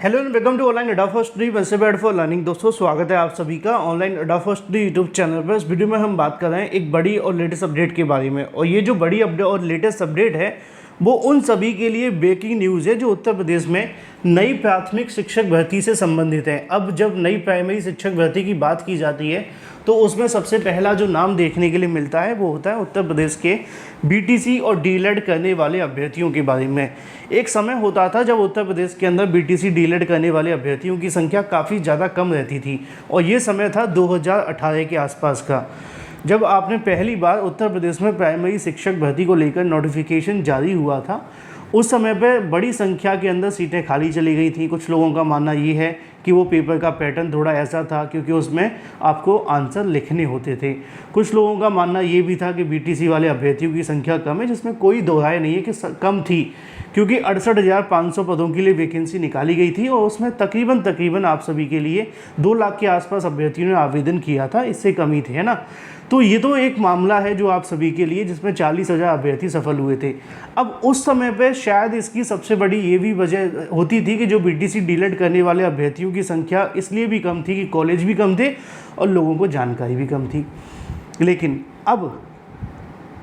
Hello and welcome to online adda for study वैसे बेड for learning. दोस्तों स्वागत है आप सभी का online adda for study YouTube channel पर। इस वीडियो में हम बात कर रहे हैं एक बड़ी और लेटेस्ट अपडेट के बारे में, और ये जो बड़ी अपडेट और लेटेस्ट अपडेट है वो उन सभी के लिए ब्रेकिंग न्यूज़ है जो उत्तर प्रदेश में नई प्राथमिक शिक्षक भर्ती से संबंधित है। अब जब नई प्राइमरी शिक्षक भर्ती की बात की जाती है तो उसमें सबसे पहला जो नाम देखने के लिए मिलता है वो होता है उत्तर प्रदेश के बीटीसी और डीएलएड करने वाले अभ्यर्थियों के बारे में। एक समय होता था जब उत्तर प्रदेश के अंदर बीटीसी डीएलएड करने वाले अभ्यर्थियों की संख्या काफ़ी ज़्यादा कम रहती थी, और ये समय था 2018 के आसपास का, जब आपने पहली बार उत्तर प्रदेश में प्राइमरी शिक्षक भर्ती को लेकर नोटिफिकेशन जारी हुआ था। उस समय पे बड़ी संख्या के अंदर सीटें खाली चली गई थी। कुछ लोगों का मानना ये है कि वो पेपर का पैटर्न थोड़ा ऐसा था क्योंकि उसमें आपको आंसर लिखने होते थे। कुछ लोगों का मानना ये भी था कि बीटीसी वाले अभ्यर्थियों की संख्या कम है, जिसमें कोई दो राय नहीं है कि कम थी, क्योंकि 68,500 पदों के लिए वैकेंसी निकाली गई थी और उसमें तकरीबन आप सभी के लिए 2 लाख के आसपास अभ्यर्थियों ने आवेदन किया था, इससे कम ही थे, है ना। तो ये तो एक मामला है जो आप सभी के लिए, जिसमें 40,000 अभ्यर्थी सफल हुए थे। अब उस समय पे शायद इसकी सबसे बड़ी ये भी वजह होती थी कि जो बीटीसी डीएलएड करने वाले अभ्यर्थियों की संख्या इसलिए भी कम थी कि कॉलेज भी कम थे और लोगों को जानकारी भी कम थी। लेकिन अब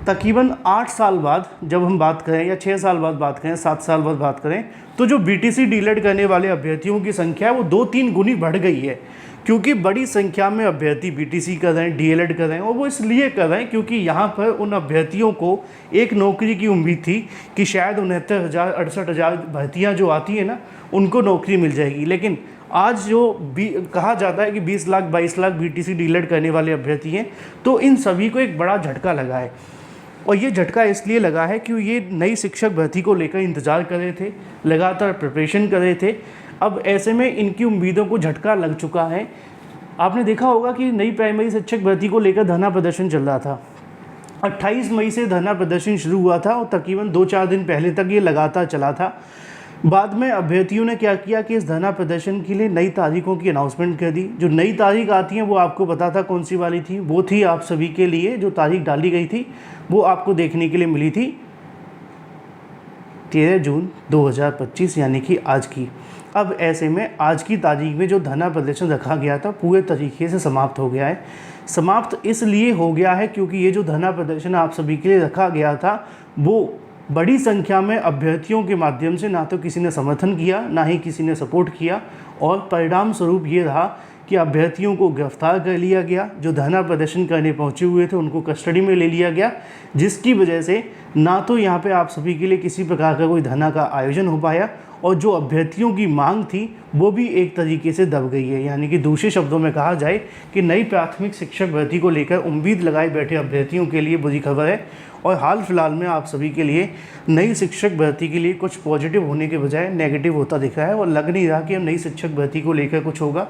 तकरीबन 8 साल बाद जब हम बात करें, या 6 साल बाद बात करें, 7 साल बाद बात करें, तो जो बीटीसी डीएलएड करने वाले अभ्यर्थियों की संख्या है वो 2-3 गुनी बढ़ गई है, क्योंकि बड़ी संख्या में अभ्यर्थी बीटीसी कर रहे हैं, डीएलएड कर रहे हैं, और वो इसलिए कर रहे हैं क्योंकि यहाँ पर उन अभ्यर्थियों को एक नौकरी की उम्मीद थी कि शायद 69,000 68,000 भर्तियाँ जो आती हैं ना, उनको नौकरी मिल जाएगी। लेकिन आज जो कहा जाता है कि 20 लाख 22 लाख बीटीसी डीएलएड करने वाले अभ्यर्थी हैं, तो इन सभी को एक बड़ा झटका लगा है। और ये झटका इसलिए लगा है कि ये नई शिक्षक भर्ती को लेकर इंतज़ार कर रहे थे, लगातार प्रिपरेशन कर रहे थे। अब ऐसे में इनकी उम्मीदों को झटका लग चुका है। आपने देखा होगा कि नई प्राइमरी शिक्षक भर्ती को लेकर धरना प्रदर्शन चल रहा था। 28 मई से धरना प्रदर्शन शुरू हुआ था और तकरीबन 2-4 दिन पहले तक ये लगातार चला था। बाद में अभ्यर्थियों ने क्या किया कि इस धरना प्रदर्शन के लिए नई तारीखों की अनाउंसमेंट कर दी। जो नई तारीख आती है वो आपको पता था कौन सी वाली थी, वो थी आप सभी के लिए जो तारीख डाली गई थी वो आपको देखने के लिए मिली थी 13 जून 2025, यानी कि आज की। अब ऐसे में आज की तारीख में जो धरना प्रदर्शन रखा गया था पूरे तरीके से समाप्त हो गया है। समाप्त इसलिए हो गया है क्योंकि ये जो धरना प्रदर्शन आप सभी के लिए रखा गया था वो बड़ी संख्या में अभ्यर्थियों के माध्यम से ना तो किसी ने समर्थन किया, ना ही किसी ने सपोर्ट किया, और परिणाम स्वरूप ये रहा कि अभ्यर्थियों को गिरफ्तार कर लिया गया। जो धरना प्रदर्शन करने पहुंचे हुए थे उनको कस्टडी में ले लिया गया, जिसकी वजह से ना तो यहाँ पे आप सभी के लिए किसी प्रकार का कोई धरना का आयोजन हो पाया, और जो अभ्यर्थियों की मांग थी वो भी एक तरीके से दब गई है। यानी कि दूसरे शब्दों में कहा जाए कि नई प्राथमिक शिक्षक भर्ती को लेकर उम्मीद लगाए बैठे अभ्यर्थियों के लिए बुरी खबर है। और हाल फिलहाल में आप सभी के लिए नई शिक्षक भर्ती के लिए कुछ पॉजिटिव होने के बजाय नेगेटिव होता दिख रहा है, और लग नहीं रहा कि नई शिक्षक भर्ती को लेकर कुछ होगा।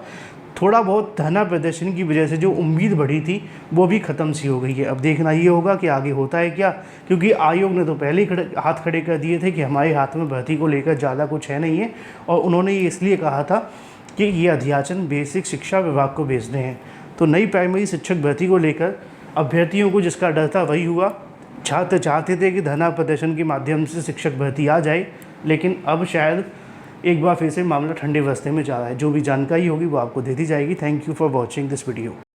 थोड़ा बहुत धरना प्रदर्शन की वजह से जो उम्मीद बढ़ी थी वो भी ख़त्म सी हो गई है। अब देखना ये होगा कि आगे होता है क्या, क्योंकि आयोग ने तो पहले ही हाथ खड़े कर दिए थे कि हमारे हाथ में भर्ती को लेकर ज़्यादा कुछ है नहीं है, और उन्होंने ये इसलिए कहा था कि ये अध्याचन बेसिक शिक्षा विभाग को भेजने हैं। तो नई प्राइमरी शिक्षक भर्ती को लेकर अभ्यर्थियों को जिसका डर था वही हुआ। छात्र चाहते थे कि धरना प्रदर्शन के माध्यम से शिक्षक भर्ती आ जाए, लेकिन अब शायद एक बार फिर से मामला ठंडे रास्ते में जा रहा है। जो भी जानकारी होगी वो आपको दे दी जाएगी। Thank you for watching this video.